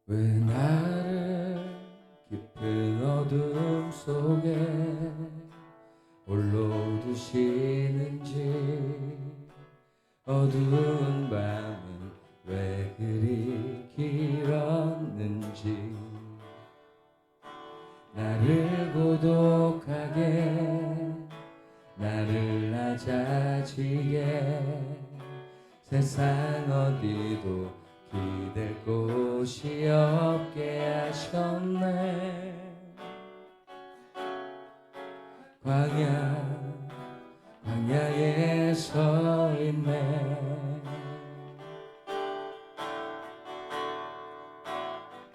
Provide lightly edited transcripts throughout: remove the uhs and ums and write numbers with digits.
왜 나를 깊은 어둠 속에 홀로 두시는지, 어두운 밤은 왜 그리 길었는지, 나를 고독하게, 나를 낮아지게, 세상 어디도 기댈 곳이 없게 하셨네. 광야에 서 있네.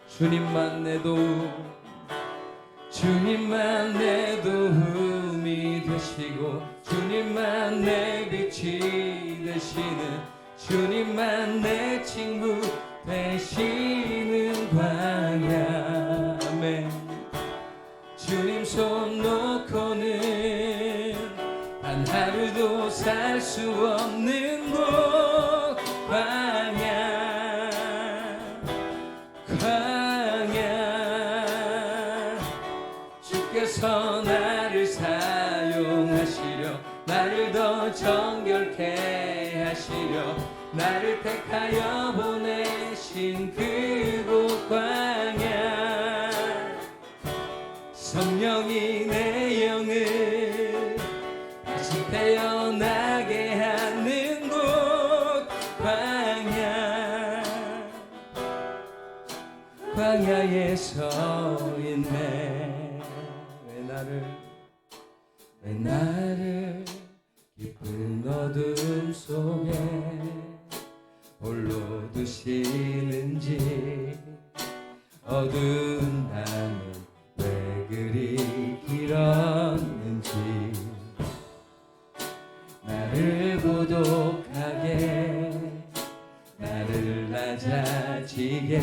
주님만 내 도움, 주님만 내 도움이 되시고, 주님만 내 빛이 되시는, 주님만 내 친구 되시는 광야. 아멘. 주님 손 놓고는 단 하루도 살 수 없는 곳, 광야. 주께서 나를 사용하시려, 나를 더 정결케 하시려, 나를 택하여 보내신 그곳 광야. 성령이 내 영을 다시 태어나게 하는 곳, 광야. 광야에 서 있네. 왜 나를 깊은 어둠 속에 홀로 두시는지, 어두운 밤은 왜 그리 길었는지, 나를 고독하게, 나를 낮아지게,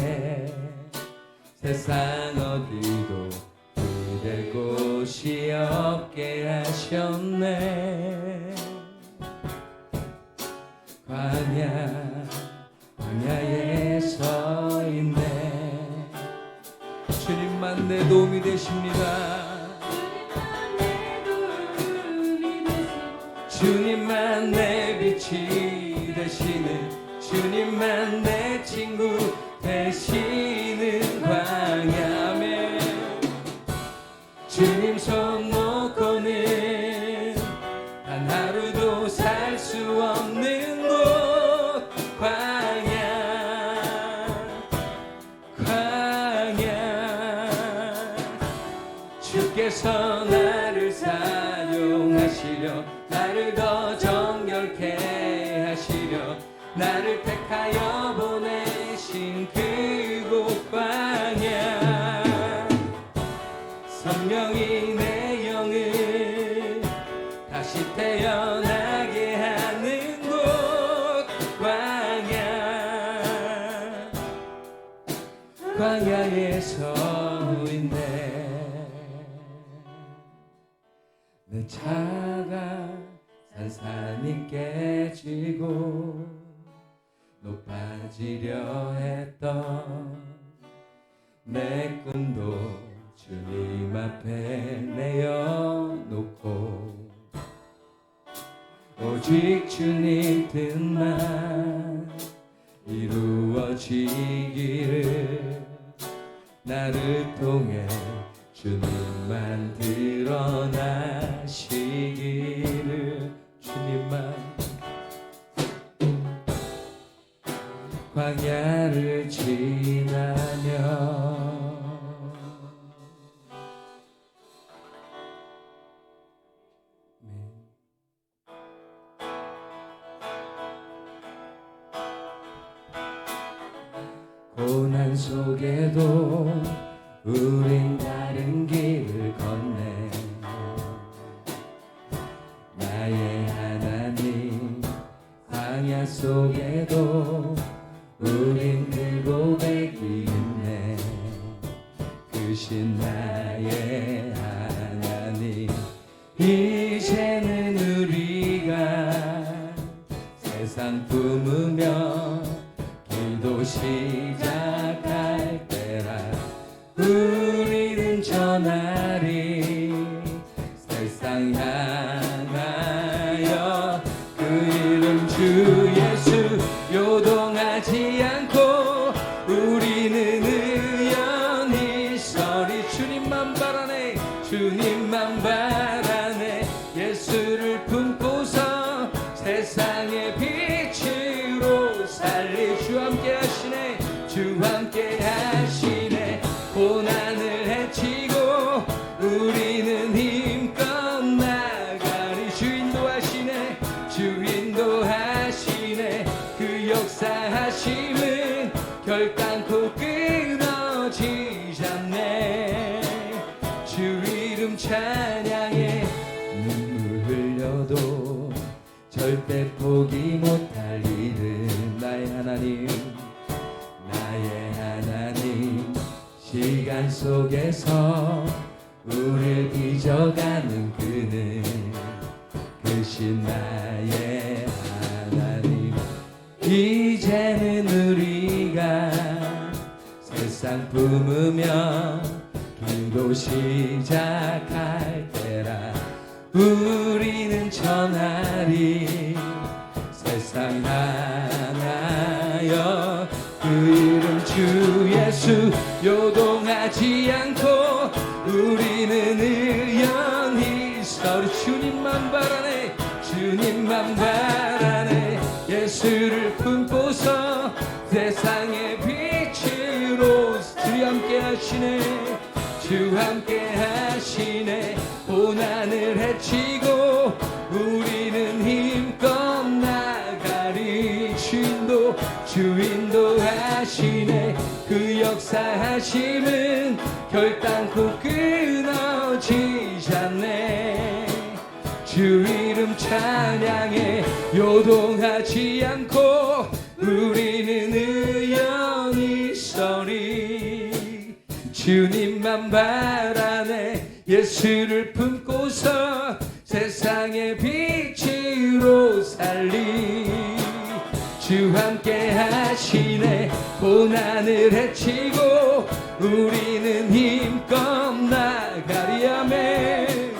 세상 어디도 기댈 곳이 없게 하셨네. 광야에 서 있네. 주님만 내 도움이 되십니다. 주님만 내 빛이 되시는, 주님만 내 친구 되시는 광야. 아멘. 주님 손 놓고는 단 하루도 살 수 없는 곳, 광야. 주께서 나를 사용하시려, 나를 더 정결케 하시려, 나를 택하여 보내신 그곳 광야. 성령이 내 영을 다시 태어나게 하는 곳, 광야에 서 있네. 내 차가 산산이 깨지고 높아지려 했던 내 꿈도 주님 앞에 내어놓고, 오직 주님 뜻만 이루어지기를, 나를 통해 주님만 드러나시기를. 주님만 광야를 지나며. 고난 속에도 우린 다른 길을 걷네. 나의 하나님, 광야 속에도 우린 그 고백이 있네. 그신 나의 하나님, 이제는 우리가 세상 품으며 기도 시작할 때 절대 포기 못할 일은 나의 하나님, 나의 하나님. 시간 속에서 우릴 빚어가는 그는 그신 나의 하나님. 이제는 우리가 세상 품으며 기도 시작할 때라. 우리는 전하리 세상 하나여 그 이름 주 예수. 요동하지 않고 우리는 의연히 서리. 주님만 바라네, 주님만 바라네. 예수를 품고서 세상의 빛으로 주 함께 하시네, 주 함께 하시네. 고난을 헤치고 우리는 힘껏 나가리. 주인도 하시네. 그 역사하심은 결단코 끊어지지 않네. 주 이름 찬양해 요동하지 않고 우리는 의연히 서리. 주님만 바라네, 예수를 품고서 세상의 빛으로 살리. 주 함께 하시네. 고난을 헤치고 우리는 힘껏 나가리. 아멘.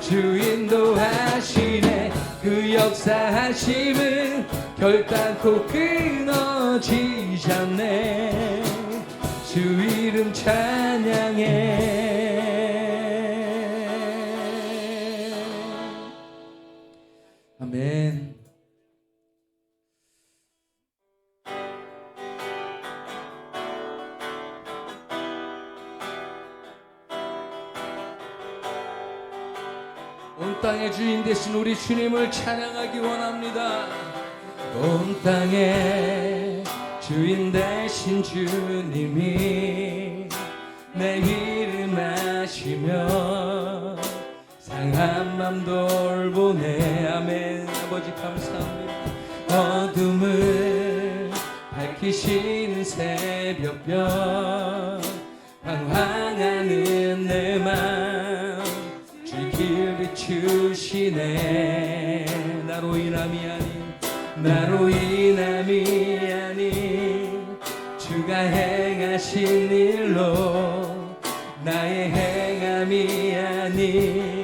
주인도 하시네. 그 역사하심은 결단코 끊어지지 않네. 주 이름 찬양해. 아멘. 온 땅의 주인 되신 우리 주님을 찬양하기 원합니다. 온 땅의 주인 되신 주님이 내 이름 아시며 상한 맘 돌보네. 아멘. 아버지 감사합니다. 어둠을 밝히시는 새벽별 방황하는 내 맘 주길 비추시네. 나로 인함이 아닌 주가 행하신 일로 나의 행함이 아닌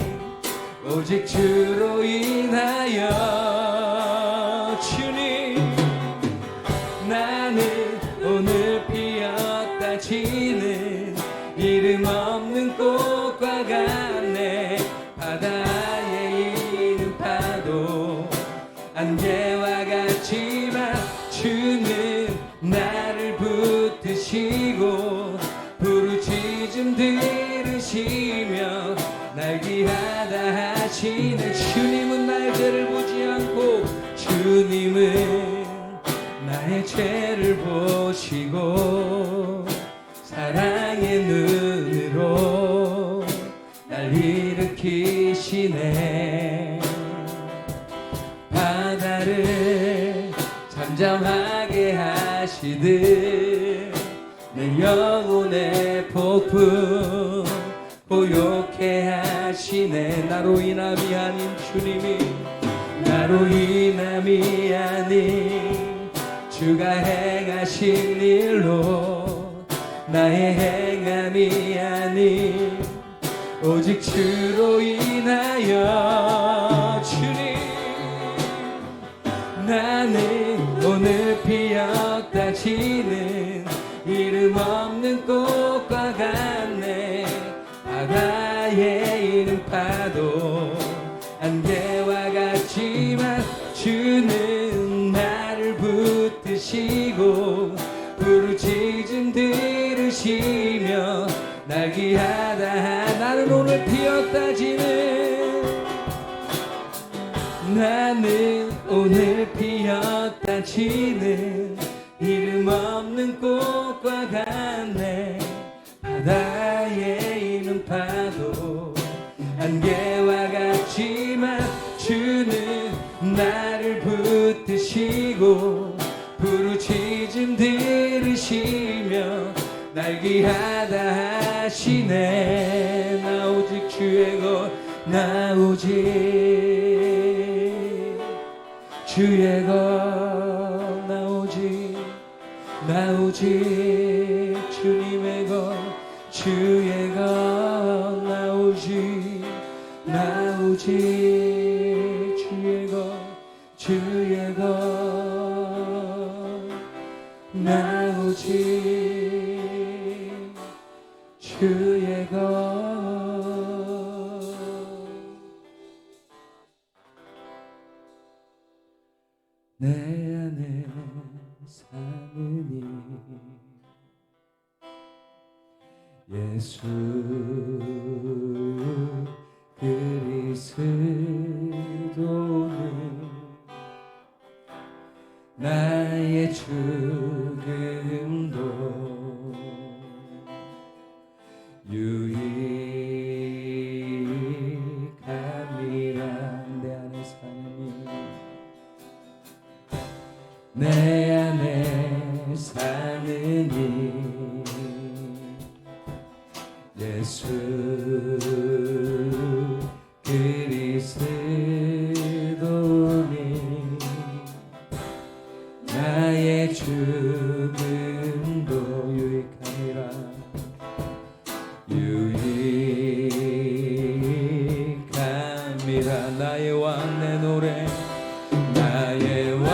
오직 주로 인하여. 주님, 나는 오늘 피었다 지는 이름 없는 꽃과 같네. 바다에 있는 파도 안개와 같지만 주는 나를 붙드시고 부르짖음 들으시며 날 귀하다 하시네. 주님은 나의 죄를 보지 않고 주님은 나의 죄를 보시고 사랑의 눈으로 날 일으키시네. 바다를 잠잠하게 하시듯 내 영혼의 폭풍 고요케 하시네. 나로 인함이 아닌 주님이, 나로 인함이 아닌 주가 행하신 일로 나의 행함이 아닌 오직 주로 인하여. 주님, 나는 오늘 피었다 지는 이름 없는 꽃과 같네. 바다에 있는 파도 안개와 같지만 주는 나를 붙드시고 부르짖음 들으시며 날 귀하다. 나는 오늘 피었다 지는, 나는 오늘 피었다 지는 이름 없는 꽃과 같네. 바다에 있는 파도 안개와 같지만 주는 나를 붙드시고 부르짖음 들으시며 날 귀하다 하시네. 나 오직 주의 것, 나 오직 주의 것, 나 오직 주님의 것, 주의 것, 나 오직 주의 것, 주의 것, 나 오직 주의 것. 내 안에 사느니 예수 그리스도는 나의 죽음도 유익함이라. 내 안에 사느니 내 안에 사느니 예수 그리스도니 나의 죽음도 유익함이라. 유익함이라. 나의 왕 내 노래, 나의 왕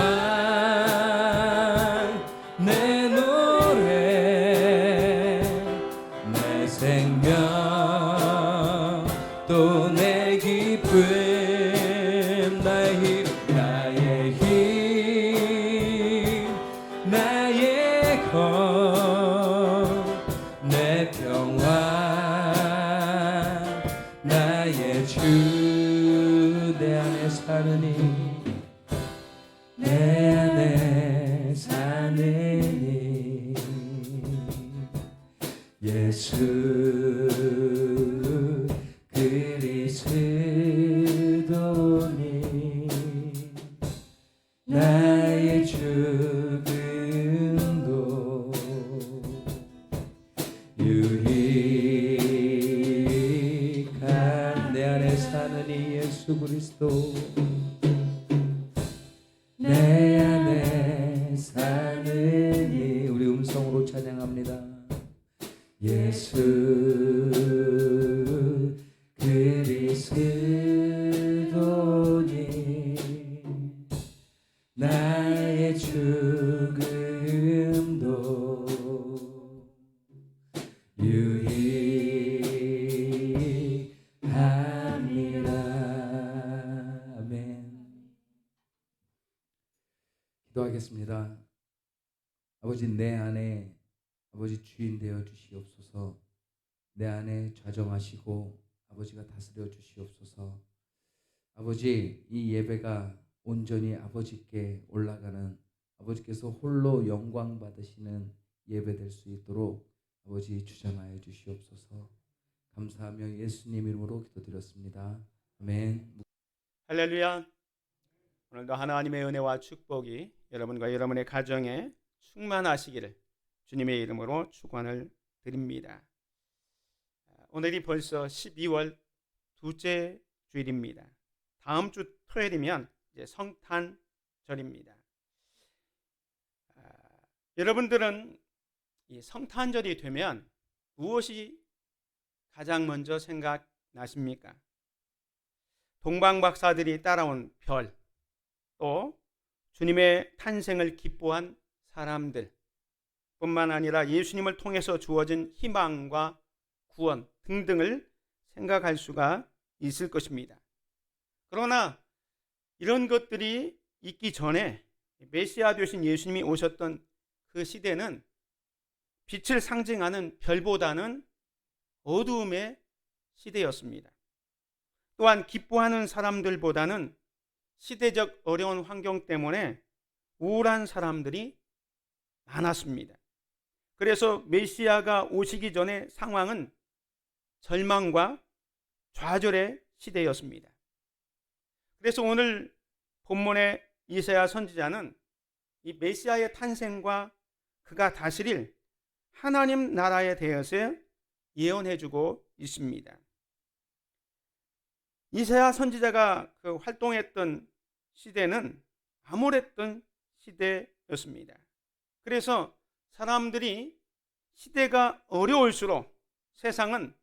내 노래, 내 생명 또 내 기쁨, 나의 힘, 나의 힘, 나의 것, 내 평화, 나의 주. 내 안에 사느니 내 안에 사느니 예수 그리스도니 나의 죽음도 유익한. 내 안에 사느니 예수 그리스도 내 안에 사느니. 우리 음성으로 찬양합니다. 예수 그리스도니 나의 죽음도 유익함이라. 아멘. 기도하겠습니다. 아버지, 내 안에 아버지 주인 되어 주시옵소서. 내 안에 좌정하시고 아버지가 다스려 주시옵소서. 아버지, 이 예배가 온전히 아버지께 올라가는, 아버지께서 홀로 영광 받으시는 예배 될 수 있도록 아버지 주장하여 주시옵소서. 감사하며 예수님 이름으로 기도드렸습니다. 아멘. 할렐루야. 오늘도 하나님의 은혜와 축복이 여러분과 여러분의 가정에 충만하시기를 주님의 이름으로 축원을 드립니다. 오늘이 벌써 12월 둘째 주일입니다. 다음 주 토요일이면 이제 성탄절입니다. 여러분들은 이 성탄절이 되면 무엇이 가장 먼저 생각나십니까? 동방박사들이 따라온 별, 또 주님의 탄생을 기뻐한 사람들 뿐만 아니라 예수님을 통해서 주어진 희망과 구원 등등을 생각할 수가 있을 것입니다. 그러나 이런 것들이 있기 전에 메시아 되신 예수님이 오셨던 그 시대는 빛을 상징하는 별보다는 어두움의 시대였습니다. 또한 기뻐하는 사람들보다는 시대적 어려운 환경 때문에 우울한 사람들이 많았습니다. 그래서 메시아가 오시기 전에 상황은 절망과 좌절의 시대였습니다. 그래서 오늘 본문의 이사야 선지자는 이 메시아의 탄생과 그가 다스릴 하나님 나라에 대해서 예언해주고 있습니다. 이사야 선지자가 그 활동했던 시대는 암울했던 시대였습니다. 그래서 사람들이 시대가 어려울수록 세상은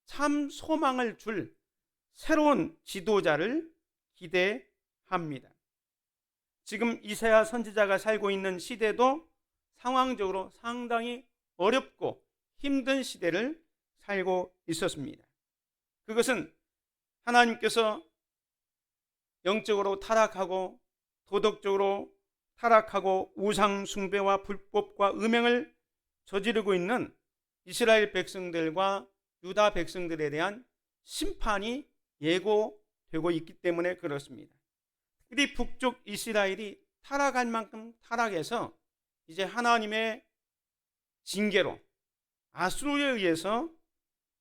참 소망을 줄 새로운 지도자를 기대합니다. 지금 이사야 선지자가 살고 있는 시대도 상황적으로 상당히 어렵고 힘든 시대를 살고 있었습니다. 그것은 하나님께서 영적으로 타락하고 도덕적으로 타락하고 우상 숭배와 불법과 음행을 저지르고 있는 이스라엘 백성들과 유다 백성들에 대한 심판이 예고되고 있기 때문에 그렇습니다. 이 북쪽 이스라엘이 타락할 만큼 타락해서 이제 하나님의 징계로 아수르에 의해서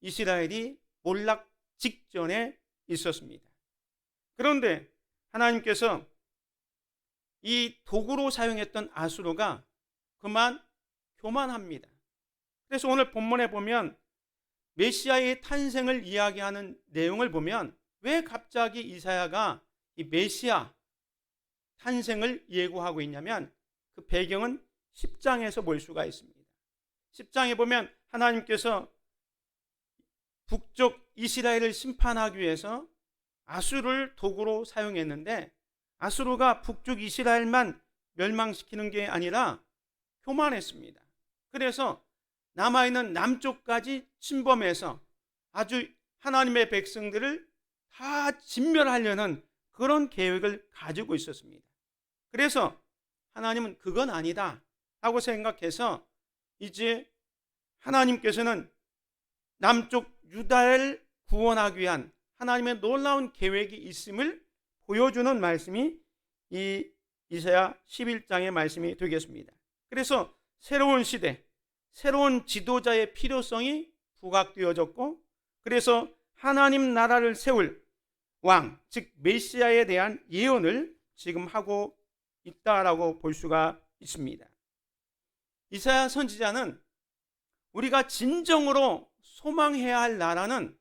이스라엘이 몰락 직전에 있었습니다. 그런데 하나님께서 이 도구로 사용했던 아수르가 그만 교만합니다. 그래서 오늘 본문에 보면 메시아의 탄생을 이야기하는 내용을 보면 왜 갑자기 이사야가 이 메시아 탄생을 예고하고 있냐면 그 배경은 10장에서 볼 수가 있습니다. 10장에 보면 하나님께서 북쪽 이스라엘을 심판하기 위해서 아수르를 도구로 사용했는데 아수르가 북쪽 이스라엘만 멸망시키는 게 아니라 교만했습니다. 그래서 남아있는 남쪽까지 침범해서 아주 하나님의 백성들을 다 진멸하려는 그런 계획을 가지고 있었습니다. 그래서 하나님은 그건 아니다 라고 생각해서 이제 하나님께서는 남쪽 유다를 구원하기 위한 하나님의 놀라운 계획이 있음을 보여주는 말씀이 이 이사야 11장의 말씀이 되겠습니다. 그래서 새로운 시대, 새로운 지도자의 필요성이 부각되어졌고 그래서 하나님 나라를 세울 왕, 즉 메시아에 대한 예언을 지금 하고 있다라고 볼 수가 있습니다. 이사야 선지자는 우리가 진정으로 소망해야 할 나라는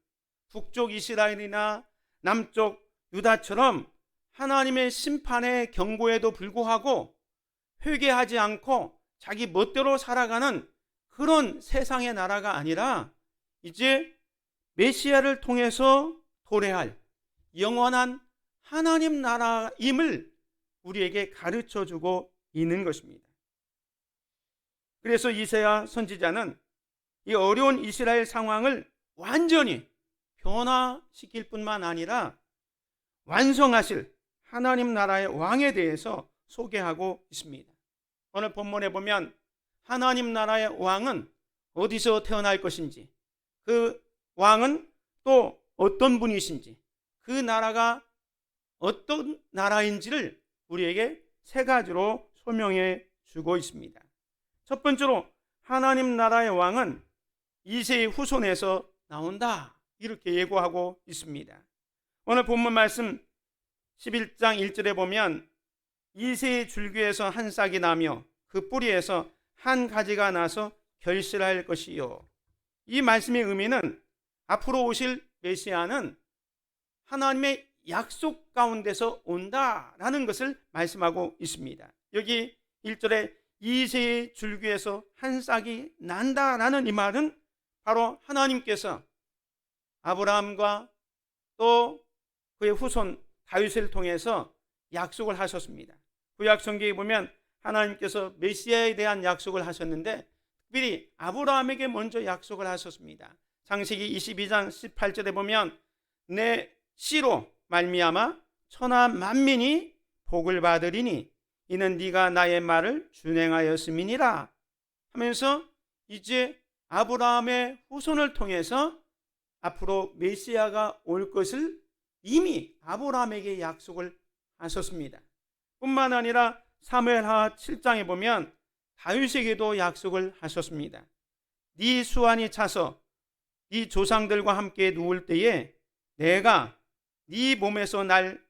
북쪽 이스라엘이나 남쪽 유다처럼 하나님의 심판의 경고에도 불구하고 회개하지 않고 자기 멋대로 살아가는 그런 세상의 나라가 아니라 이제 메시아를 통해서 도래할 영원한 하나님 나라임을 우리에게 가르쳐주고 있는 것입니다. 그래서 이사야 선지자는 이 어려운 이스라엘 상황을 완전히 변화시킬 뿐만 아니라 완성하실 하나님 나라의 왕에 대해서 소개하고 있습니다. 오늘 본문에 보면 하나님 나라의 왕은 어디서 태어날 것인지, 그 왕은 또 어떤 분이신지, 그 나라가 어떤 나라인지를 우리에게 세 가지로 설명해 주고 있습니다. 첫 번째로 하나님 나라의 왕은 이새의 후손에서 나온다, 이렇게 예고하고 있습니다. 오늘 본문 말씀 11장 1절에 보면 이새의 줄기에서 한 싹이 나며 그 뿌리에서 한 가지가 나서 결실할 것이요. 이 말씀의 의미는 앞으로 오실 메시아는 하나님의 약속 가운데서 온다라는 것을 말씀하고 있습니다. 여기 1절에 이새의 줄기에서 한 싹이 난다라는 이 말은 바로 하나님께서 아브라함과 또 그의 후손 다윗을 통해서 약속을 하셨습니다. 구약성경에 보면 하나님께서 메시아에 대한 약속을 하셨는데 특별히 아브라함에게 먼저 약속을 하셨습니다. 창세기 22장 18절에 보면 내 씨로 말미암아 천하 만민이 복을 받으리니 이는 네가 나의 말을 준행하였음이니라 하면서 이제 아브라함의 후손을 통해서 앞으로 메시아가 올 것을 이미 아브라함에게 약속을 하셨습니다. 뿐만 아니라 사무엘하 7장에 보면 다윗에게도 약속을 하셨습니다. 네 수완이 차서 네 조상들과 함께 누울 때에 내가 네 몸에서 날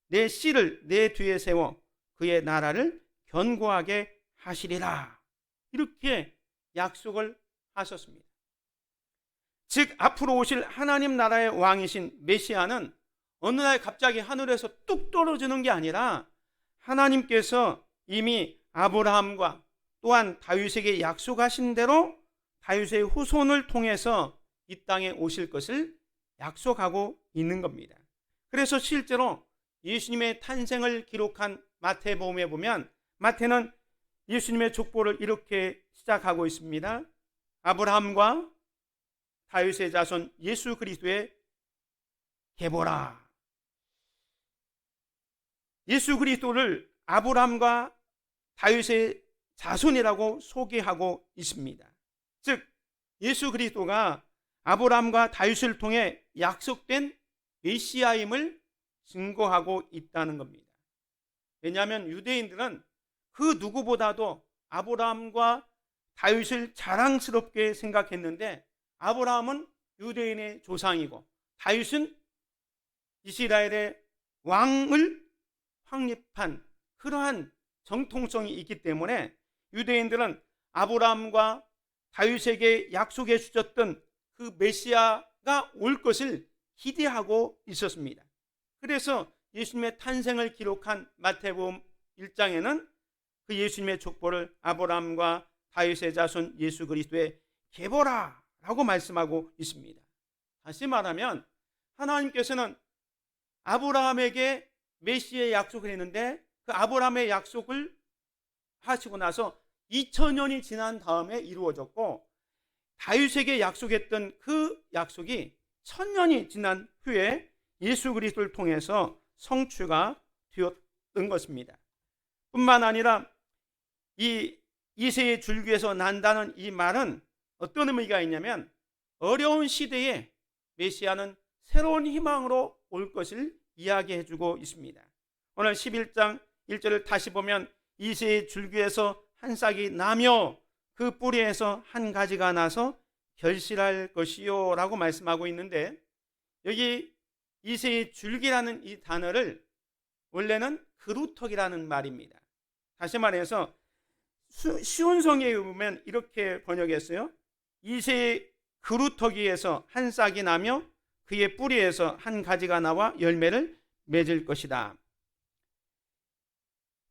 내 씨를 내 뒤에 세워 그의 나라를 견고하게 하시리라. 이렇게 약속을 하셨습니다. 즉 앞으로 오실 하나님 나라의 왕이신 메시아는 어느 날 갑자기 하늘에서 뚝 떨어지는 게 아니라 하나님께서 이미 아브라함과 또한 다윗에게 약속하신 대로 다윗의 후손을 통해서 이 땅에 오실 것을 약속하고 있는 겁니다. 그래서 실제로 예수님의 탄생을 기록한 마태복음에 보면 마태는 예수님의 족보를 이렇게 시작하고 있습니다. 아브라함과 다윗의 자손 예수 그리스도의 계보라. 예수 그리스도를 아브라함과 다윗의 자손이라고 소개하고 있습니다. 즉 예수 그리스도가 아브라함과 다윗을 통해 약속된 메시아임을 증거하고 있다는 겁니다. 왜냐하면 유대인들은 그 누구보다도 아브라함과 다윗을 자랑스럽게 생각했는데 아브라함은 유대인의 조상이고 다윗은 이스라엘의 왕을 확립한 그러한 정통성이 있기 때문에 유대인들은 아브라함과 다윗에게 약속해 주셨던 그 메시아가 올 것을 기대하고 있었습니다. 그래서 예수님의 탄생을 기록한 마태복음 1장에는 그 예수님의 족보를 아브라함과 다윗의 자손 예수 그리스도의 계보라 라고 말씀하고 있습니다. 다시 말하면 하나님께서는 아브라함에게 메시아의 약속을 했는데 그 아브라함의 약속을 하시고 나서 2000년이 지난 다음에 이루어졌고 다윗에게 약속했던 그 약속이 1000년이 지난 후에 예수 그리스도를 통해서 성취가 되었던 것입니다. 뿐만 아니라 이 이새의 줄기에서 난다는 이 말은 어떤 의미가 있냐면 어려운 시대에 메시아는 새로운 희망으로 올 것을 이야기해 주고 있습니다. 오늘 11장 1절을 다시 보면 이새의 줄기에서 한 싹이 나며 그 뿌리에서 한 가지가 나서 결실할 것이요 라고 말씀하고 있는데 여기 이새의 줄기라는 이 단어를 원래는 그루터기라는 말입니다. 다시 말해서 쉬운 성경에 보면 이렇게 번역했어요. 이새의 그루터기에서 한 싹이 나며 그의 뿌리에서 한 가지가 나와 열매를 맺을 것이다.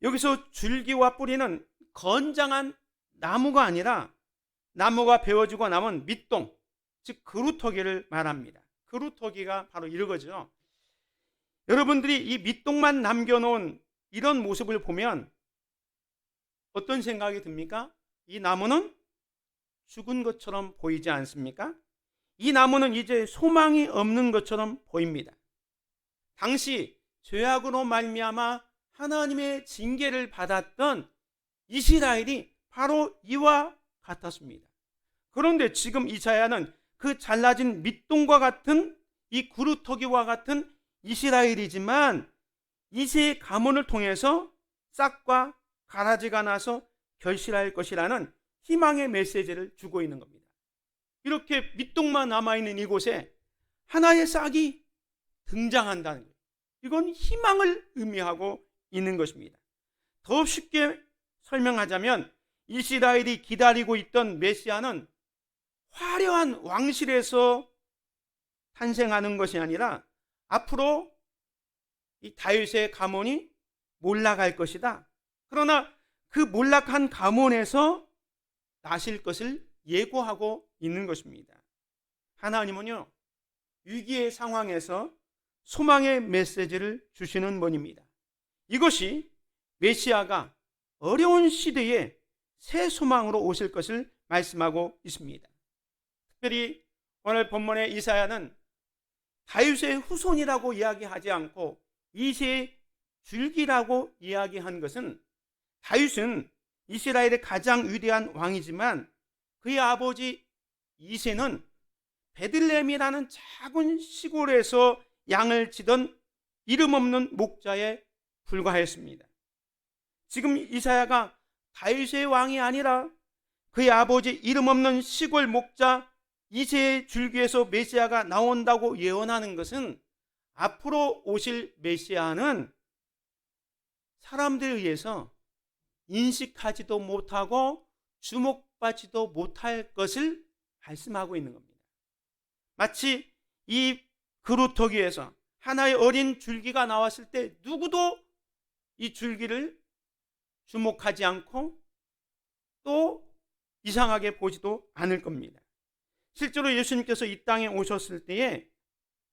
여기서 줄기와 뿌리는 건장한 나무가 아니라 나무가 베어지고 남은 밑동, 즉 그루터기를 말합니다. 그루터기가 바로 이거죠. 여러분들이 이 밑동만 남겨놓은 이런 모습을 보면 어떤 생각이 듭니까? 이 나무는 죽은 것처럼 보이지 않습니까? 이 나무는 이제 소망이 없는 것처럼 보입니다. 당시 죄악으로 말미암아 하나님의 징계를 받았던 이스라엘이 바로 이와 같았습니다. 그런데 지금 이사야는 그 잘라진 밑동과 같은 이 그루터기와 같은 이스라엘이지만 이새의 가문을 통해서 싹과 가라지가 나서 결실할 것이라는 희망의 메시지를 주고 있는 겁니다. 이렇게 밑동만 남아있는 이곳에 하나의 싹이 등장한다는 거예요. 이건 희망을 의미하고 있는 것입니다. 더 쉽게 설명하자면 이스라엘이 기다리고 있던 메시아는 화려한 왕실에서 탄생하는 것이 아니라 앞으로 이 다윗의 가문이 몰락할 것이다. 그러나 그 몰락한 가문에서 나실 것을 예고하고 있는 것입니다. 하나님은요, 위기의 상황에서 소망의 메시지를 주시는 분입니다. 이것이 메시아가 어려운 시대에 새 소망으로 오실 것을 말씀하고 있습니다. 특별히 오늘 본문의 이사야는 다윗의 후손이라고 이야기하지 않고 이새의 줄기라고 이야기한 것은 다윗은 이스라엘의 가장 위대한 왕이지만 그의 아버지 이새는 베들레헴이라는 작은 시골에서 양을 치던 이름 없는 목자에 불과했습니다. 지금 이사야가 다윗의 왕이 아니라 그의 아버지 이름 없는 시골 목자 이새의 줄기에서 메시아가 나온다고 예언하는 것은 앞으로 오실 메시아는 사람들에 의해서 인식하지도 못하고 주목받지도 못할 것을 말씀하고 있는 겁니다. 마치 이 그루터기에서 하나의 어린 줄기가 나왔을 때 누구도 이 줄기를 주목하지 않고 또 이상하게 보지도 않을 겁니다. 실제로 예수님께서 이 땅에 오셨을 때에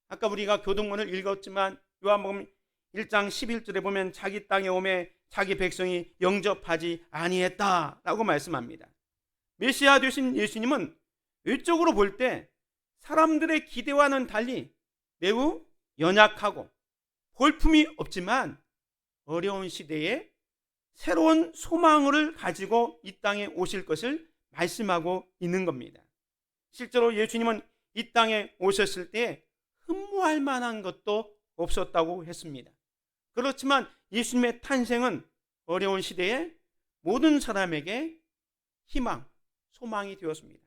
아까 우리가 교동문을 읽었지만 요한복음 1장 11절에 보면 자기 땅에 오매 자기 백성이 영접하지 아니했다라고 말씀합니다. 메시아 되신 예수님은 외적으로 볼 때 사람들의 기대와는 달리 매우 연약하고 볼품이 없지만 어려운 시대에 새로운 소망을 가지고 이 땅에 오실 것을 말씀하고 있는 겁니다. 실제로 예수님은 이 땅에 오셨을 때 흠모할 만한 것도 없었다고 했습니다. 그렇지만 예수님의 탄생은 어려운 시대에 모든 사람에게 희망, 소망이 되었습니다.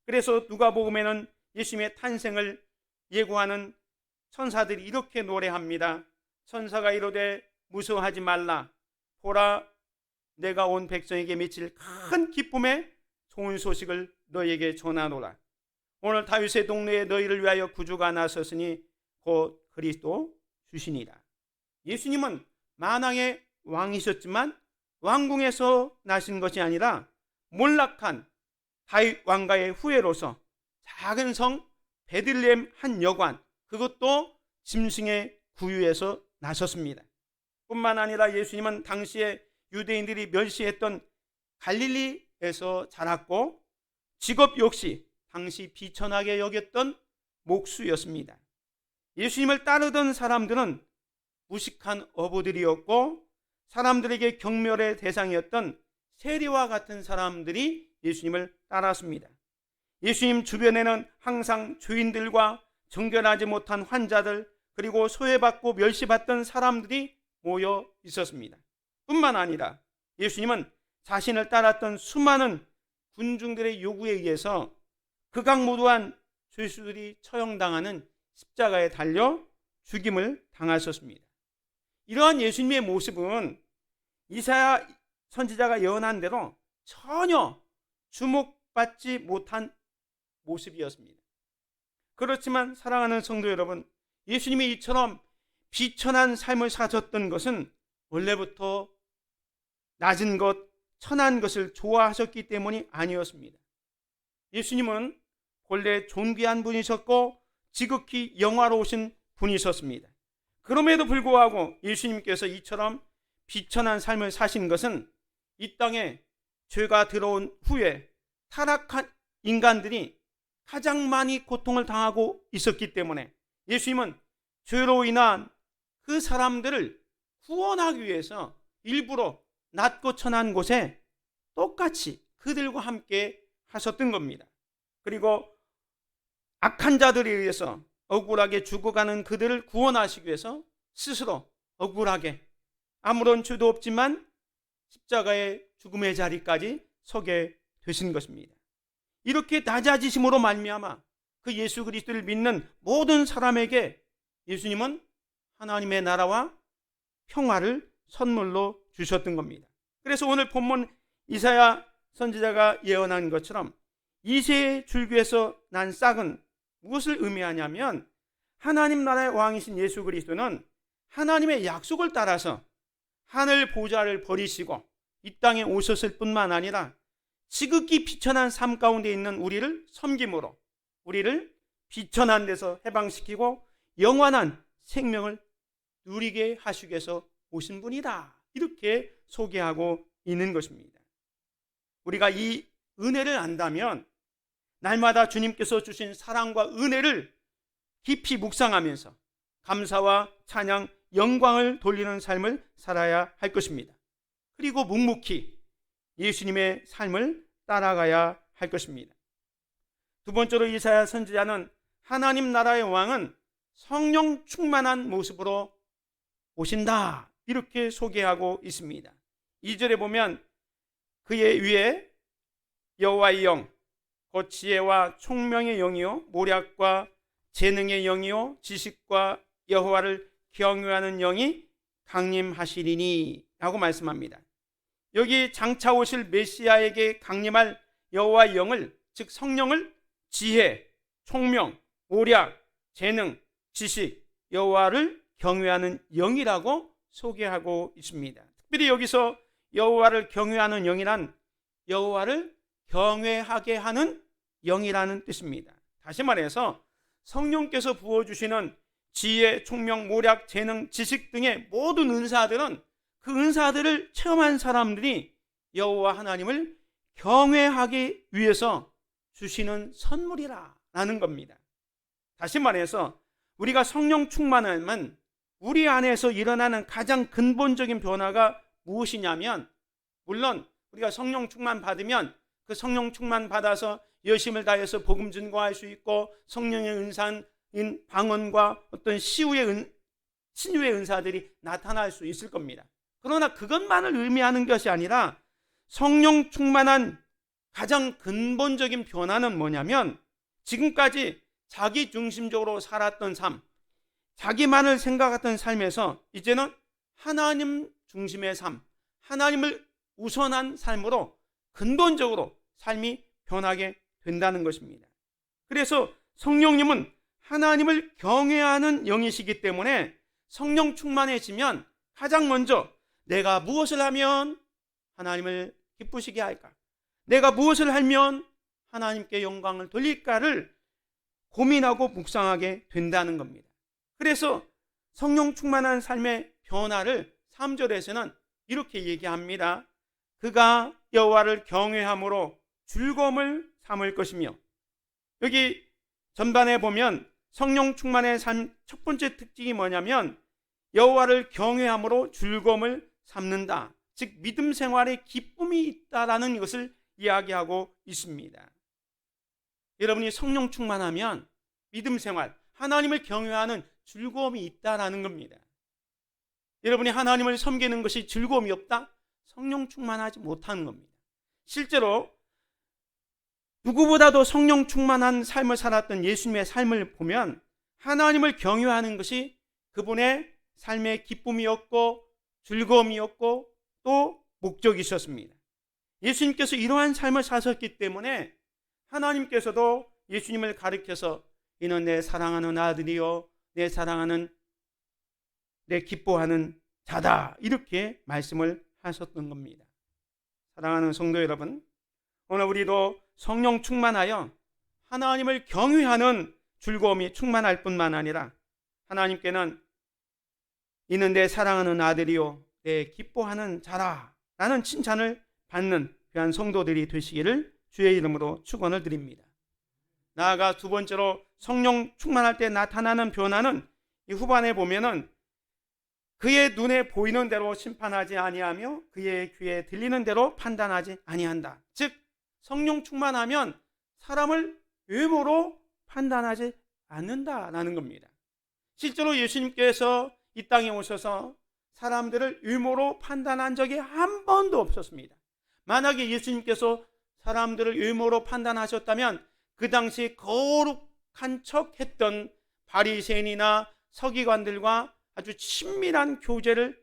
그래서 누가복음에는 예수님의 탄생을 예고하는 천사들이 이렇게 노래합니다. 천사가 이르되 무서워하지 말라. 보라, 내가 온 백성에게 미칠 큰 기쁨의 좋은 소식을 너에게 전하노라. 오늘 다윗의 동네에 너희를 위하여 구주가 나섰으니 곧 그리스도 주시니라. 예수님은 만왕의 왕이셨지만 왕궁에서 나신 것이 아니라 몰락한 다윗 왕가의 후예로서 작은 성 베들레헴 한 여관, 그것도 짐승의 구유에서 나섰습니다. 뿐만 아니라 예수님은 당시에 유대인들이 멸시했던 갈릴리에서 자랐고 직업 역시 당시 비천하게 여겼던 목수였습니다. 예수님을 따르던 사람들은 무식한 어부들이었고 사람들에게 경멸의 대상이었던 세리와 같은 사람들이 예수님을 따랐습니다. 예수님 주변에는 항상 죄인들과 정결하지 못한 환자들, 그리고 소외받고 멸시받던 사람들이 모여 있었습니다. 뿐만 아니라 예수님은 자신을 따랐던 수많은 군중들의 요구에 의해서 극악무도한 죄수들이 처형당하는 십자가에 달려 죽임을 당하셨습니다. 이러한 예수님의 모습은 이사야 선지자가 예언한 대로 전혀 주목받지 못한 모습이었습니다. 그렇지만 사랑하는 성도 여러분, 예수님이 이처럼 비천한 삶을 사셨던 것은 원래부터 낮은 것, 천한 것을 좋아하셨기 때문이 아니었습니다. 예수님은 본래 존귀한 분이셨고 지극히 영화로우신 분이셨습니다. 그럼에도 불구하고 예수님께서 이처럼 비천한 삶을 사신 것은 이 땅에 죄가 들어온 후에 타락한 인간들이 가장 많이 고통을 당하고 있었기 때문에 예수님은 죄로 인한 그 사람들을 구원하기 위해서 일부러 낮고 천한 곳에 똑같이 그들과 함께 하셨던 겁니다. 그리고 악한 자들에 의해서 억울하게 죽어가는 그들을 구원하시기 위해서 스스로 억울하게 아무런 죄도 없지만 십자가의 죽음의 자리까지 서게 되신 것입니다. 이렇게 낮아지심으로 말미암아 그 예수 그리스도를 믿는 모든 사람에게 예수님은 하나님의 나라와 평화를 선물로 주셨던 겁니다. 그래서 오늘 본문 이사야 선지자가 예언한 것처럼 이새의 줄기에서 난 싹은 무엇을 의미하냐면 하나님 나라의 왕이신 예수 그리스도는 하나님의 약속을 따라서 하늘 보좌를 버리시고 이 땅에 오셨을 뿐만 아니라 지극히 비천한 삶 가운데 있는 우리를 섬김으로 우리를 비천한 데서 해방시키고 영원한 생명을 누리게 하시기 위해서 오신 분이다, 이렇게 소개하고 있는 것입니다. 우리가 이 은혜를 안다면 날마다 주님께서 주신 사랑과 은혜를 깊이 묵상하면서 감사와 찬양, 영광을 돌리는 삶을 살아야 할 것입니다. 그리고 묵묵히 예수님의 삶을 따라가야 할 것입니다. 두 번째로 이사야 선지자는 하나님 나라의 왕은 성령 충만한 모습으로 오신다, 이렇게 소개하고 있습니다. 2절에 보면 그의 위에 여호와의 영, 곧 지혜와 총명의 영이요 모략과 재능의 영이요 지식과 여호와를 경외하는 영이 강림하시리니 라고 말씀합니다. 여기 장차 오실 메시아에게 강림할 여호와의 영을, 즉 성령을 지혜, 총명, 오략, 재능, 지식, 여호와를 경외하는 영이라고 소개하고 있습니다. 특별히 여기서 여호와를 경외하는 영이란 여호와를 경외하게 하는 영이라는 뜻입니다. 다시 말해서 성령께서 부어주시는 지혜, 총명, 모략, 재능, 지식 등의 모든 은사들은 그 은사들을 체험한 사람들이 여호와 하나님을 경외하기 위해서 주시는 선물이라는 겁니다. 다시 말해서 우리가 성령 충만하면 우리 안에서 일어나는 가장 근본적인 변화가 무엇이냐면, 물론 우리가 성령 충만 받으면 그 성령 충만 받아서 열심을 다해서 복음 증거할 수 있고 성령의 은사인 방언과 어떤 신유의 은사들이 나타날 수 있을 겁니다. 그러나 그것만을 의미하는 것이 아니라 성령 충만한 가장 근본적인 변화는 뭐냐면, 지금까지 자기 중심적으로 살았던 삶, 자기만을 생각했던 삶에서 이제는 하나님 중심의 삶, 하나님을 우선한 삶으로 근본적으로 삶이 변하게 된다는 것입니다. 그래서 성령님은 하나님을 경외하는 영이시기 때문에 성령 충만해지면 가장 먼저 내가 무엇을 하면 하나님을 기쁘시게 할까? 내가 무엇을 하면 하나님께 영광을 돌릴까를 고민하고 묵상하게 된다는 겁니다. 그래서 성령 충만한 삶의 변화를 3절에서는 이렇게 얘기합니다. 그가 여호와를 경외함으로 즐거움을 삼을 것이며, 여기 전반에 보면 성령 충만의 삶 첫 번째 특징이 뭐냐면 여호와를 경외함으로 즐거움을 삼는다. 즉 믿음 생활에 기쁨이 있다라는 것을 이야기하고 있습니다. 여러분이 성령 충만하면 믿음 생활, 하나님을 경외하는 즐거움이 있다라는 겁니다. 여러분이 하나님을 섬기는 것이 즐거움이 없다? 성령 충만하지 못하는 겁니다. 실제로 누구보다도 성령 충만한 삶을 살았던 예수님의 삶을 보면 하나님을 경외하는 것이 그분의 삶의 기쁨이었고 즐거움이었고 또 목적이셨습니다. 예수님께서 이러한 삶을 사셨기 때문에 하나님께서도 예수님을 가리켜서 이는 내 사랑하는 아들이요 내 사랑하는 내 기뻐하는 자다, 이렇게 말씀을 하셨던 겁니다. 사랑하는 성도 여러분, 오늘 우리도 성령 충만하여 하나님을 경외하는 즐거움이 충만할 뿐만 아니라 하나님께는 이는 내 사랑하는 아들이요 내 기뻐하는 자라 라는 칭찬을 받는 귀한 성도들이 되시기를 주의 이름으로 축원을 드립니다. 나아가 두 번째로 성령 충만할 때 나타나는 변화는 이 후반에 보면은 그의 눈에 보이는 대로 심판하지 아니하며 그의 귀에 들리는 대로 판단하지 아니한다. 즉 성령 충만하면 사람을 외모로 판단하지 않는다라는 겁니다. 실제로 예수님께서 이 땅에 오셔서 사람들을 외모로 판단한 적이 한 번도 없었습니다. 만약에 예수님께서 사람들을 외모로 판단하셨다면 그 당시 거룩한 척 했던 바리새인이나 서기관들과 아주 친밀한 교제를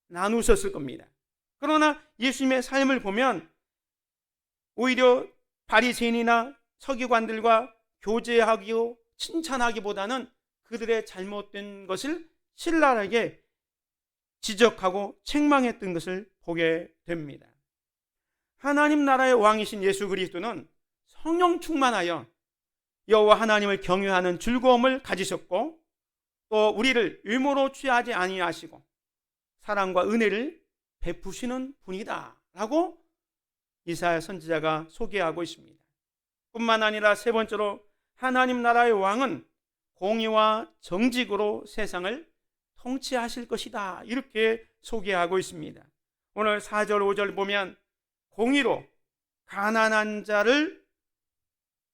나누셨을 겁니다. 그러나 예수님의 삶을 보면 오히려 바리새인이나 서기관들과 교제하기요 칭찬하기보다는 그들의 잘못된 것을 신랄하게 지적하고 책망했던 것을 보게 됩니다. 하나님 나라의 왕이신 예수 그리스도는 성령 충만하여 여호와 하나님을 경외하는 즐거움을 가지셨고 또 우리를 의무로 취하지 아니하시고 사랑과 은혜를 베푸시는 분이다 라고 이사야 선지자가 소개하고 있습니다. 뿐만 아니라 세 번째로 하나님 나라의 왕은 공의와 정직으로 세상을 통치하실 것이다, 이렇게 소개하고 있습니다. 오늘 4절 5절 보면 공의로 가난한 자를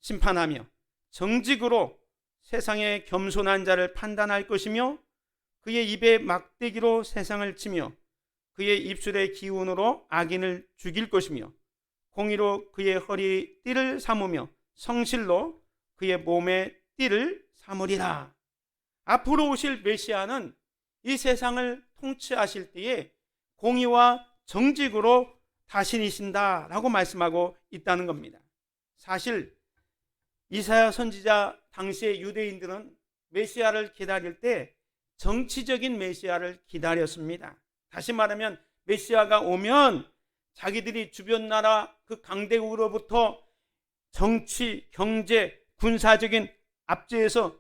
심판하며 정직으로 세상의 겸손한 자를 판단할 것이며 그의 입에 막대기로 세상을 치며 그의 입술의 기운으로 악인을 죽일 것이며 공의로 그의 허리 띠를 삼으며 성실로 그의 몸에 띠를 삼으리라. 앞으로 오실 메시아는 이 세상을 통치하실 때에 공의와 정직으로 다스리신다라고 말씀하고 있다는 겁니다. 사실 이사야 선지자 당시의 유대인들은 메시아를 기다릴 때 정치적인 메시아를 기다렸습니다. 다시 말하면 메시아가 오면 자기들이 주변 나라 그 강대국으로부터 정치, 경제, 군사적인 압제에서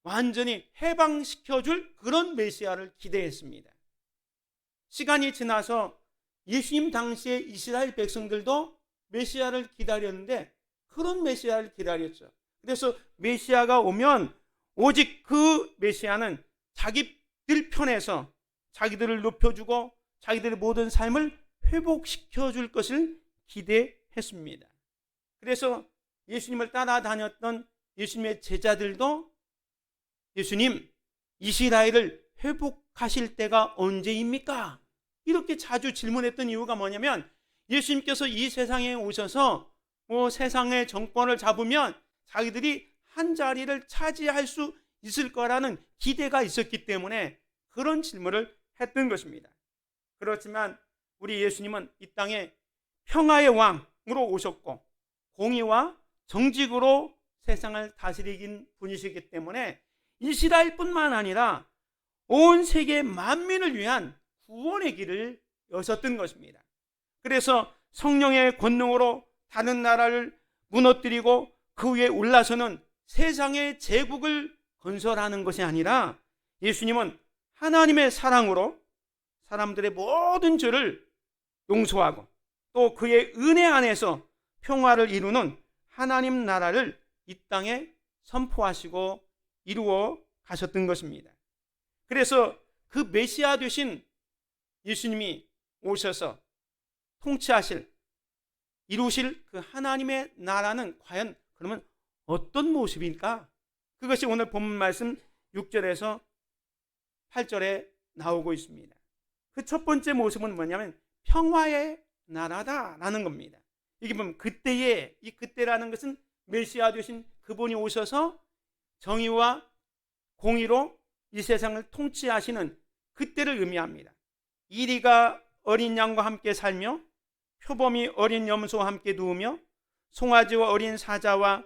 완전히 해방시켜줄 그런 메시아를 기대했습니다. 시간이 지나서 예수님 당시의 이스라엘 백성들도 메시아를 기다렸는데 그런 메시아를 기다렸죠. 그래서 메시아가 오면 오직 그 메시아는 자기들 편에서 자기들을 높여주고 자기들의 모든 삶을 회복시켜 줄 것을 기대했습니다. 그래서 예수님을 따라다녔던 예수님의 제자들도 예수님, 이스라엘을 회복하실 때가 언제입니까? 이렇게 자주 질문했던 이유가 뭐냐면 예수님께서 이 세상에 오셔서 세상의 정권을 잡으면 자기들이 한 자리를 차지할 수 있을 거라는 기대가 있었기 때문에 그런 질문을 했던 것입니다. 그렇지만 우리 예수님은 이 땅에 평화의 왕으로 오셨고 공의와 정직으로 세상을 다스리긴 분이시기 때문에 이스라엘뿐만 아니라 온 세계 만민을 위한 구원의 길을 여셨던 것입니다. 그래서 성령의 권능으로 다른 나라를 무너뜨리고 그 위에 올라서는 세상의 제국을 건설하는 것이 아니라 예수님은 하나님의 사랑으로 사람들의 모든 죄를 용서하고 또 그의 은혜 안에서 평화를 이루는 하나님 나라를 이 땅에 선포하시고 이루어 가셨던 것입니다. 그래서 그 메시아 되신 예수님이 오셔서 통치하실, 이루실 그 하나님의 나라는 과연 그러면 어떤 모습일까? 그것이 오늘 본문 말씀 6절에서 8절에 나오고 있습니다. 그 첫 번째 모습은 뭐냐면 평화의 나라다라는 겁니다. 이게 보면 그때에, 이 그때라는 것은 메시아 되신 그분이 오셔서 정의와 공의로 이 세상을 통치하시는 그때를 의미합니다. 이리가 어린 양과 함께 살며 표범이 어린 염소와 함께 누우며 송아지와 어린 사자와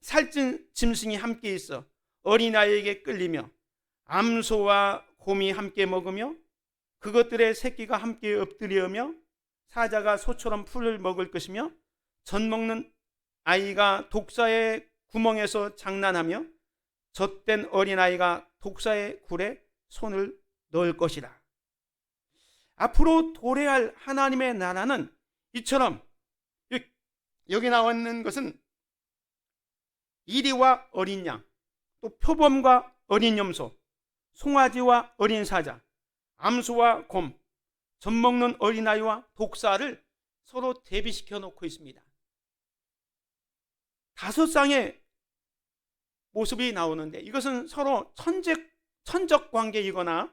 살찐 짐승이 함께 있어 어린아이에게 끌리며 암소와 곰이 함께 먹으며 그것들의 새끼가 함께 엎드리며 사자가 소처럼 풀을 먹을 것이며 젖 먹는 아이가 독사의 구멍에서 장난하며 젖된 어린아이가 독사의 굴에 손을 넣을 것이라. 앞으로 도래할 하나님의 나라는 이처럼 여기 나와 있는 것은 이리와 어린 양, 또 표범과 어린 염소, 송아지와 어린 사자, 암소와 곰, 젖 먹는 어린아이와 독사를 서로 대비시켜 놓고 있습니다. 5쌍의 모습이 나오는데 이것은 서로 천적 관계이거나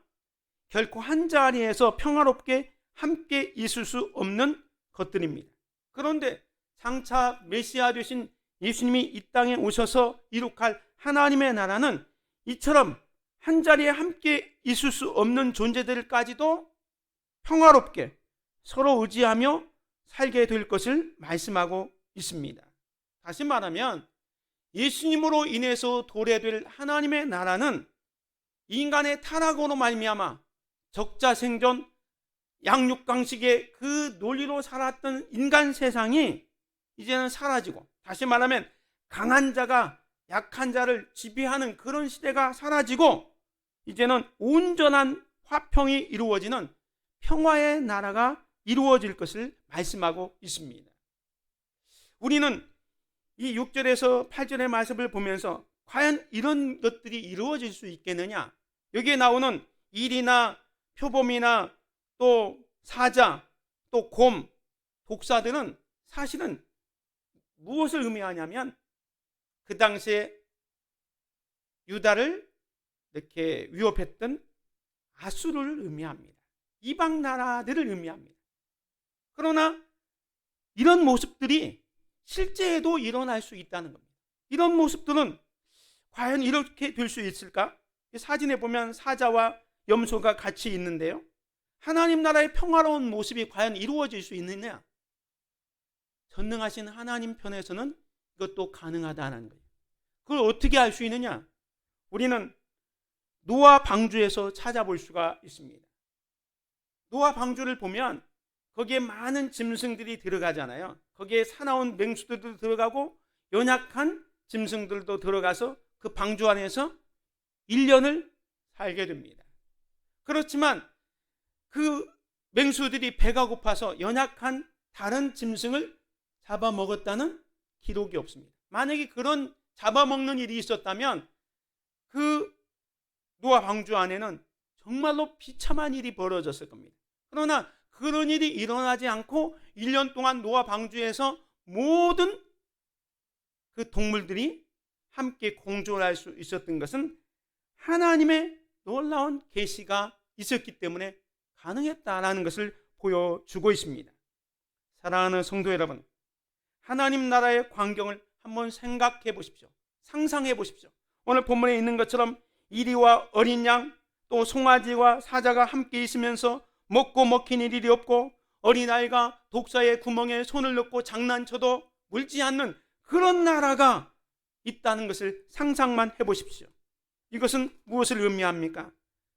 결코 한 자리에서 평화롭게 함께 있을 수 없는 것들입니다. 그런데 장차 메시아 되신 예수님이 이 땅에 오셔서 이룩할 하나님의 나라는 이처럼 한 자리에 함께 있을 수 없는 존재들까지도 평화롭게 서로 의지하며 살게 될 것을 말씀하고 있습니다. 다시 말하면 예수님으로 인해서 도래될 하나님의 나라는 인간의 타락으로 말미암아 적자생존, 양육강식의 그 논리로 살았던 인간 세상이 이제는 사라지고, 다시 말하면 강한 자가 약한 자를 지배하는 그런 시대가 사라지고 이제는 온전한 화평이 이루어지는 평화의 나라가 이루어질 것을 말씀하고 있습니다. 우리는 이 6절에서 8절의 말씀을 보면서 과연 이런 것들이 이루어질 수 있겠느냐? 여기에 나오는 일이나 표범이나 또 사자, 또 곰, 독사들은 사실은 무엇을 의미하냐면 그 당시에 유다를 이렇게 위협했던 아수르를 의미합니다. 이방 나라들을 의미합니다. 그러나 이런 모습들이 실제에도 일어날 수 있다는 겁니다. 이런 모습들은 과연 이렇게 될 수 있을까? 사진에 보면 사자와 염소가 같이 있는데요. 하나님 나라의 평화로운 모습이 과연 이루어질 수 있느냐? 전능하신 하나님 편에서는 이것도 가능하다는 거예요. 그걸 어떻게 알 수 있느냐? 우리는 노아 방주에서 찾아볼 수가 있습니다. 노아 방주를 보면 거기에 많은 짐승들이 들어가잖아요. 거기에 사나운 맹수들도 들어가고 연약한 짐승들도 들어가서 그 방주 안에서 1년을 살게 됩니다. 그렇지만 그 맹수들이 배가 고파서 연약한 다른 짐승을 잡아먹었다는 기록이 없습니다. 만약에 그런 잡아먹는 일이 있었다면 그 노아 방주 안에는 정말로 비참한 일이 벌어졌을 겁니다. 그러나 그런 일이 일어나지 않고 1년 동안 노아 방주에서 모든 그 동물들이 함께 공존할 수 있었던 것은 하나님의 놀라운 계시가 있었기 때문에 가능했다라는 것을 보여주고 있습니다. 사랑하는 성도 여러분, 하나님 나라의 광경을 한번 생각해 보십시오. 상상해 보십시오. 오늘 본문에 있는 것처럼 이리와 어린 양 또 송아지와 사자가 함께 있으면서 먹고 먹히는 일이 없고 어린아이가 독사의 구멍에 손을 넣고 장난쳐도 물지 않는 그런 나라가 있다는 것을 상상만 해보십시오. 이것은 무엇을 의미합니까?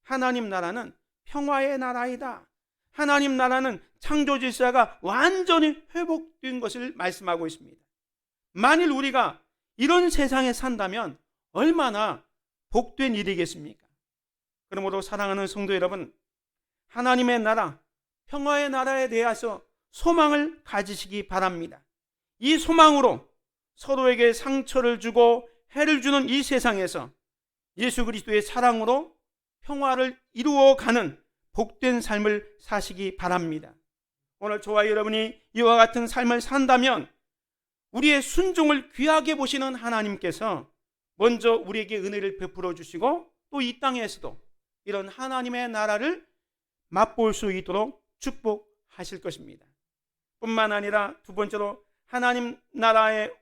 하나님 나라는 평화의 나라이다. 하나님 나라는 창조 질서가 완전히 회복된 것을 말씀하고 있습니다. 만일 우리가 이런 세상에 산다면 얼마나 복된 일이겠습니까? 그러므로 사랑하는 성도 여러분, 하나님의 나라, 평화의 나라에 대해서 소망을 가지시기 바랍니다. 이 소망으로 서로에게 상처를 주고 해를 주는 이 세상에서 예수 그리스도의 사랑으로 평화를 이루어가는 복된 삶을 사시기 바랍니다. 오늘 저와 여러분이 이와 같은 삶을 산다면 우리의 순종을 귀하게 보시는 하나님께서 먼저 우리에게 은혜를 베풀어 주시고 또 이 땅에서도 이런 하나님의 나라를 맛볼 수 있도록 축복하실 것입니다. 뿐만 아니라 두 번째로 하나님 나라의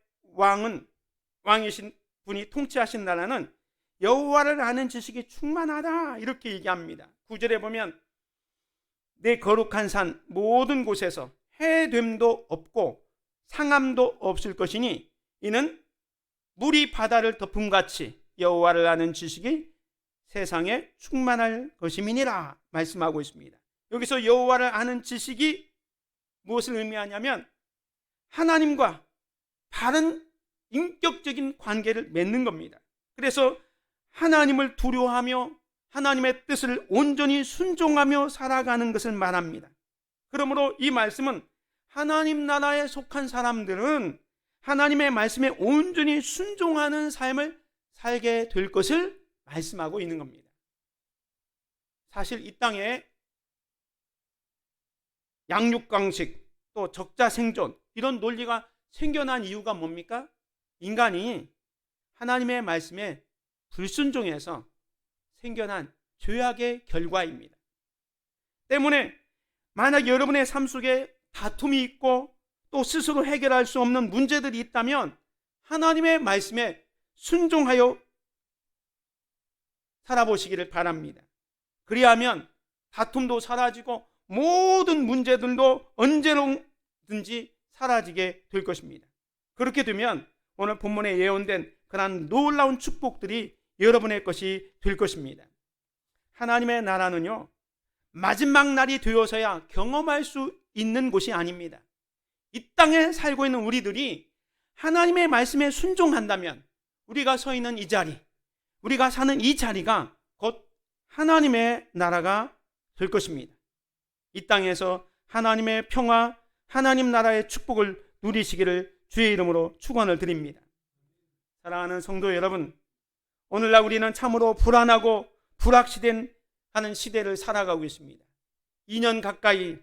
왕이신 분이 통치하신 나라는 여호와를 아는 지식이 충만하다 이렇게 얘기합니다. 9절에 보면 내 거룩한 산 모든 곳에서 해됨도 없고 상함도 없을 것이니 이는 물이 바다를 덮음같이 여호와를 아는 지식이 세상에 충만할 것임이니라 말씀하고 있습니다. 여기서 여호와를 아는 지식이 무엇을 의미하냐면 하나님과 바른 인격적인 관계를 맺는 겁니다. 그래서 하나님을 두려워하며 하나님의 뜻을 온전히 순종하며 살아가는 것을 말합니다. 그러므로 이 말씀은 하나님 나라에 속한 사람들은 하나님의 말씀에 온전히 순종하는 삶을 살게 될 것을 말씀하고 있는 겁니다. 사실 이 땅에 양육강식 또 적자생존 이런 논리가 생겨난 이유가 뭡니까? 인간이 하나님의 말씀에 불순종해서 생겨난 죄악의 결과입니다. 때문에 만약 여러분의 삶 속에 다툼이 있고 또 스스로 해결할 수 없는 문제들이 있다면 하나님의 말씀에 순종하여 살아보시기를 바랍니다. 그리하면 다툼도 사라지고 모든 문제들도 언제든지 사라지게 될 것입니다. 그렇게 되면 오늘 본문에 예언된 그러한 놀라운 축복들이 여러분의 것이 될 것입니다. 하나님의 나라는요, 마지막 날이 되어서야 경험할 수 있는 곳이 아닙니다. 이 땅에 살고 있는 우리들이 하나님의 말씀에 순종한다면 우리가 서 있는 이 자리, 우리가 사는 이 자리가 곧 하나님의 나라가 될 것입니다. 이 땅에서 하나님의 평화, 하나님 나라의 축복을 누리시기를 주의 이름으로 축원을 드립니다. 사랑하는 성도 여러분, 오늘날 우리는 참으로 불안하고 불확실한 시대를 살아가고 있습니다. 2년 가까이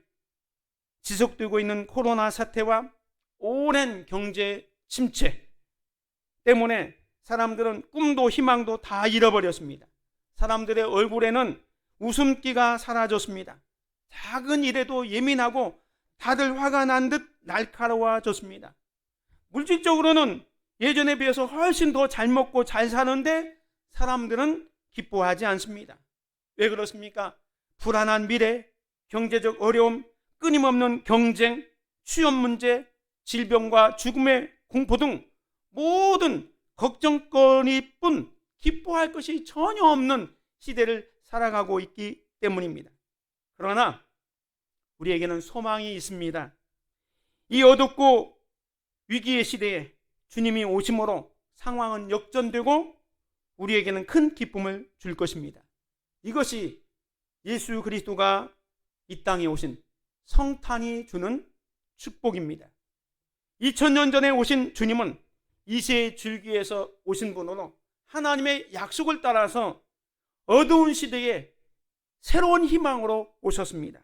지속되고 있는 코로나 사태와 오랜 경제 침체 때문에 사람들은 꿈도 희망도 다 잃어버렸습니다. 사람들의 얼굴에는 웃음기가 사라졌습니다. 작은 일에도 예민하고 다들 화가 난 듯 날카로워졌습니다. 물질적으로는 예전에 비해서 훨씬 더 잘 먹고 잘 사는데 사람들은 기뻐하지 않습니다. 왜 그렇습니까? 불안한 미래, 경제적 어려움, 끊임없는 경쟁, 취업 문제, 질병과 죽음의 공포 등 모든 걱정거리뿐 기뻐할 것이 전혀 없는 시대를 살아가고 있기 때문입니다. 그러나 우리에게는 소망이 있습니다. 이 어둡고 위기의 시대에 주님이 오심으로 상황은 역전되고 우리에게는 큰 기쁨을 줄 것입니다. 이것이 예수 그리스도가 이 땅에 오신 성탄이 주는 축복입니다. 2000년 전에 오신 주님은 이세의 줄기에서 오신 분으로 하나님의 약속을 따라서 어두운 시대에 새로운 희망으로 오셨습니다.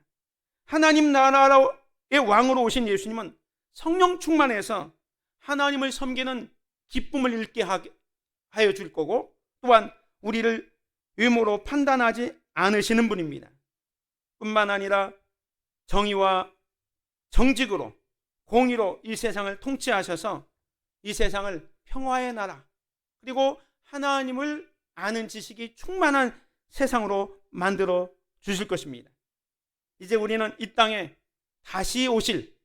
하나님 나라의 왕으로 오신 예수님은 성령 충만해서 하나님을 섬기는 기쁨을 잃게 하여 줄 거고, 또한 우리를 외모로 판단하지 않으시는 분입니다. 뿐만 아니라 정의와 정직으로 공의로 이 세상을 통치하셔서 이 세상을 평화의 나라, 그리고 하나님을 아는 지식이 충만한 세상으로 만들어 주실 것입니다. 이제 우리는 이 땅에 다시 오실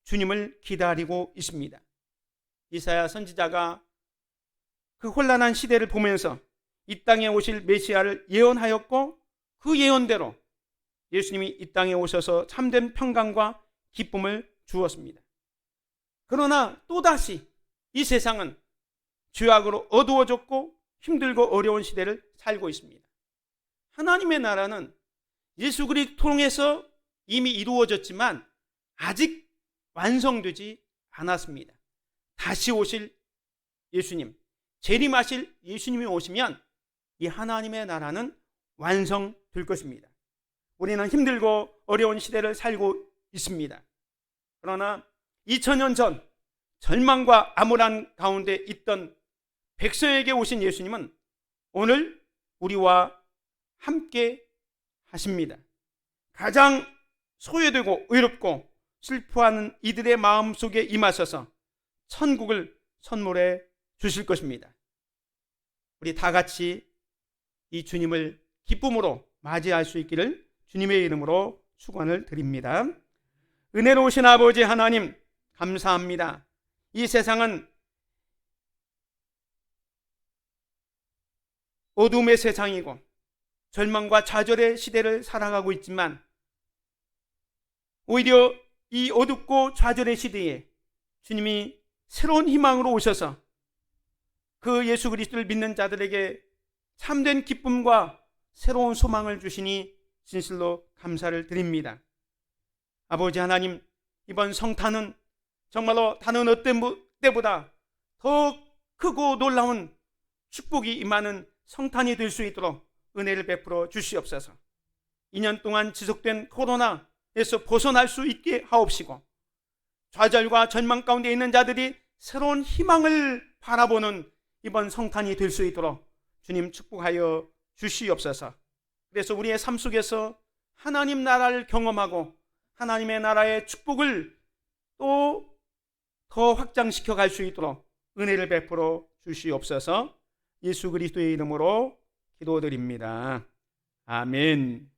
주님을 기다리고 있습니다. 이사야 선지자가 그 혼란한 시대를 보면서 이 땅에 오실 메시아를 예언하였고, 그 예언대로 예수님이 이 땅에 오셔서 참된 평강과 기쁨을 주었습니다. 그러나 또다시 이 세상은 죄악으로 어두워졌고 힘들고 어려운 시대를 살고 있습니다. 하나님의 나라는 예수 그리스도를 통해서 이미 이루어졌지만 아직 완성되지 않았습니다. 다시 오실 예수님, 재림하실 예수님이 오시면 이 하나님의 나라는 완성될 것입니다. 우리는 힘들고 어려운 시대를 살고 있습니다. 그러나 2000년 전 절망과 암울한 가운데 있던 백성에게 오신 예수님은 오늘 우리와 함께 하십니다. 가장 소외되고 외롭고 슬퍼하는 이들의 마음속에 임하셔서 천국을 선물해 주실 것입니다. 우리 다 같이 이 주님을 기쁨으로 맞이할 수 있기를 주님의 이름으로 축원을 드립니다. 은혜로우신 아버지 하나님, 감사합니다. 이 세상은 어둠의 세상이고 절망과 좌절의 시대를 살아가고 있지만, 오히려 이 어둡고 좌절의 시대에 주님이 새로운 희망으로 오셔서 그 예수 그리스도를 믿는 자들에게 참된 기쁨과 새로운 소망을 주시니 진실로 감사를 드립니다. 아버지 하나님, 이번 성탄은 정말로 다른 어떤 때보다 더 크고 놀라운 축복이 임하는 성탄이 될 수 있도록 은혜를 베풀어 주시옵소서. 2년 동안 지속된 코로나에서 벗어날 수 있게 하옵시고, 좌절과 절망 가운데 있는 자들이 새로운 희망을 바라보는 이번 성탄이 될 수 있도록 주님 축복하여 주시옵소서. 그래서 우리의 삶 속에서 하나님 나라를 경험하고 하나님의 나라의 축복을 또 더 확장시켜 갈 수 있도록 은혜를 베풀어 주시옵소서. 예수 그리스도의 이름으로 기도드립니다. 아멘.